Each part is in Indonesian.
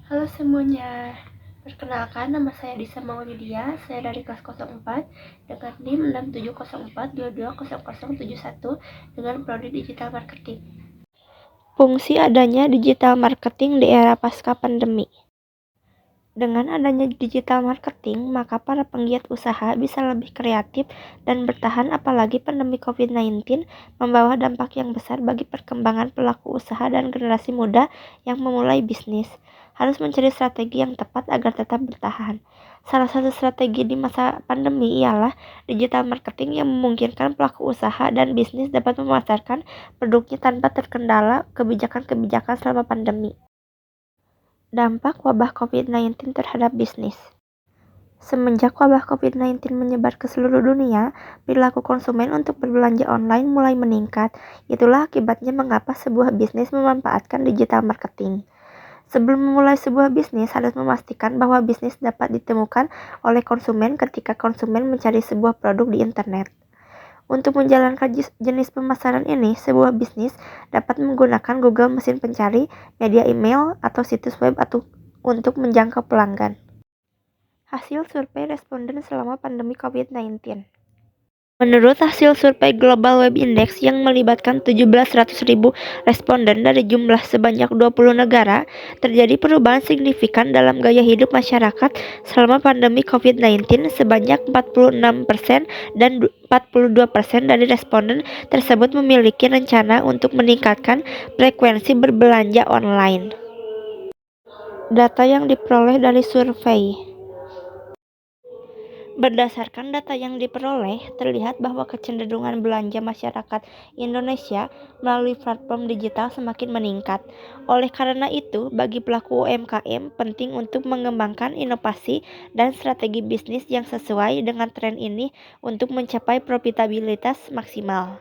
Halo semuanya, perkenalkan nama saya Disa Maulidia, saya dari kelas 04 dengan NIM 6704220071 dengan prodi Digital Marketing. Fungsi adanya digital marketing di era pasca pandemi. Dengan adanya digital marketing, maka para penggiat usaha bisa lebih kreatif dan bertahan apalagi pandemi COVID-19 membawa dampak yang besar bagi perkembangan pelaku usaha dan generasi muda yang memulai bisnis. Harus mencari strategi yang tepat agar tetap bertahan. Salah satu strategi di masa pandemi ialah digital marketing yang memungkinkan pelaku usaha dan bisnis dapat memasarkan produknya tanpa terkendala kebijakan-kebijakan selama pandemi. Dampak wabah COVID-19 terhadap bisnis. Semenjak wabah COVID-19 menyebar ke seluruh dunia, perilaku konsumen untuk berbelanja online mulai meningkat. Itulah akibatnya mengapa sebuah bisnis memanfaatkan digital marketing. Sebelum memulai sebuah bisnis, harus memastikan bahwa bisnis dapat ditemukan oleh konsumen ketika konsumen mencari sebuah produk di internet. Untuk menjalankan jenis pemasaran ini, sebuah bisnis dapat menggunakan Google mesin pencari, media email, atau situs web untuk menjangkau pelanggan. Hasil survei responden selama pandemi COVID-19. Menurut hasil survei Global Web Index yang melibatkan 17.000 responden dari jumlah sebanyak 20 negara, terjadi perubahan signifikan dalam gaya hidup masyarakat selama pandemi COVID-19 sebanyak 46% dan 42% dari responden tersebut memiliki rencana untuk meningkatkan frekuensi berbelanja online. Data yang diperoleh dari survei. Berdasarkan data yang diperoleh, terlihat bahwa kecenderungan belanja masyarakat Indonesia melalui platform digital semakin meningkat. Oleh karena itu, bagi pelaku UMKM penting untuk mengembangkan inovasi dan strategi bisnis yang sesuai dengan tren ini untuk mencapai profitabilitas maksimal.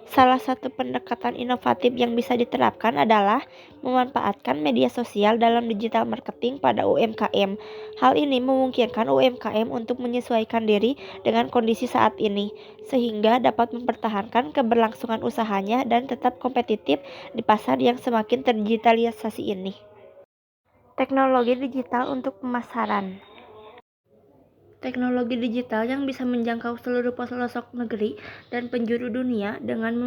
Salah satu pendekatan inovatif yang bisa diterapkan adalah memanfaatkan media sosial dalam digital marketing pada UMKM. Hal ini memungkinkan UMKM untuk menyesuaikan diri dengan kondisi saat ini, sehingga dapat mempertahankan keberlangsungan usahanya dan tetap kompetitif di pasar yang semakin terdigitalisasi ini. Teknologi digital untuk pemasaran. Teknologi digital yang bisa menjangkau seluruh pelosok negeri dan penjuru dunia dengan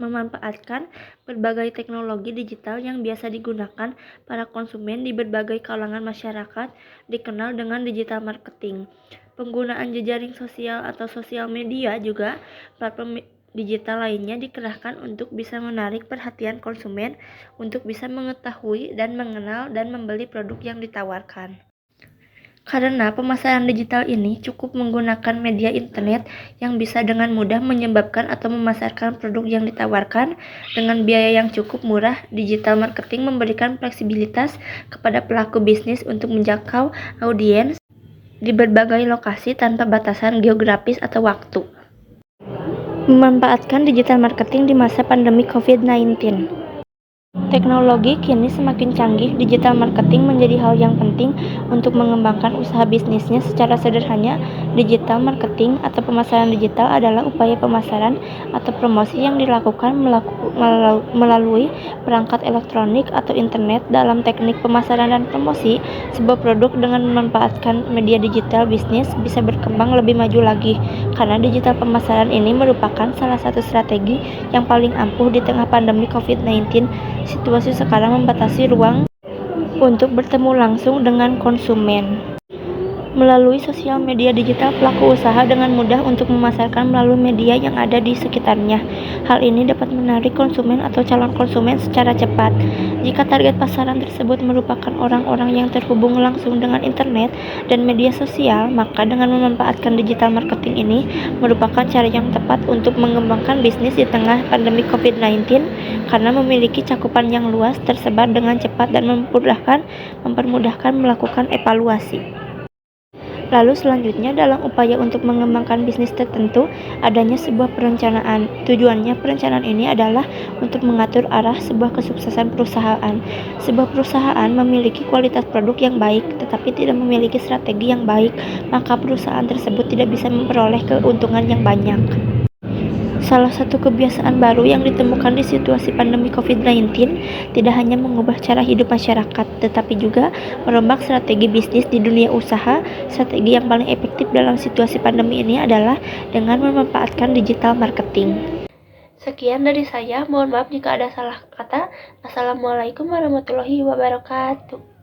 memanfaatkan berbagai teknologi digital yang biasa digunakan para konsumen di berbagai kalangan masyarakat dikenal dengan digital marketing. Penggunaan jejaring sosial atau sosial media juga platform digital lainnya dikerahkan untuk bisa menarik perhatian konsumen untuk bisa mengetahui dan mengenal dan membeli produk yang ditawarkan. Karena pemasaran digital ini cukup menggunakan media internet yang bisa dengan mudah menyebabkan atau memasarkan produk yang ditawarkan dengan biaya yang cukup murah, digital marketing memberikan fleksibilitas kepada pelaku bisnis untuk menjangkau audiens di berbagai lokasi tanpa batasan geografis atau waktu. Memanfaatkan digital marketing di masa pandemi COVID-19. Teknologi kini semakin canggih, digital marketing menjadi hal yang penting untuk mengembangkan usaha bisnisnya. Secara sederhana, digital marketing atau pemasaran digital adalah upaya pemasaran atau promosi yang dilakukan melalui perangkat elektronik atau internet. Dalam teknik pemasaran dan promosi, sebuah produk dengan memanfaatkan media digital bisnis bisa berkembang lebih maju lagi, karena digital pemasaran ini merupakan salah satu strategi yang paling ampuh di tengah pandemi COVID-19. Situasi sekarang membatasi ruang untuk bertemu langsung dengan konsumen. Melalui sosial media digital, pelaku usaha dengan mudah untuk memasarkan melalui media yang ada di sekitarnya. Hal ini dapat menarik konsumen atau calon konsumen secara cepat. Jika target pasaran tersebut merupakan orang-orang yang terhubung langsung dengan internet dan media sosial, maka dengan memanfaatkan digital marketing ini merupakan cara yang tepat untuk mengembangkan bisnis di tengah pandemi COVID-19 karena memiliki cakupan yang luas, tersebar dengan cepat dan mempermudahkan melakukan evaluasi. Lalu selanjutnya, dalam upaya untuk mengembangkan bisnis tertentu, adanya sebuah perencanaan. Tujuannya perencanaan ini adalah untuk mengatur arah sebuah kesuksesan perusahaan. Sebuah perusahaan memiliki kualitas produk yang baik, tetapi tidak memiliki strategi yang baik, maka perusahaan tersebut tidak bisa memperoleh keuntungan yang banyak. Salah satu kebiasaan baru yang ditemukan di situasi pandemi COVID-19 tidak hanya mengubah cara hidup masyarakat, tetapi juga merombak strategi bisnis di dunia usaha. Strategi yang paling efektif dalam situasi pandemi ini adalah dengan memanfaatkan digital marketing. Sekian dari saya, mohon maaf jika ada salah kata. Assalamualaikum warahmatullahi wabarakatuh.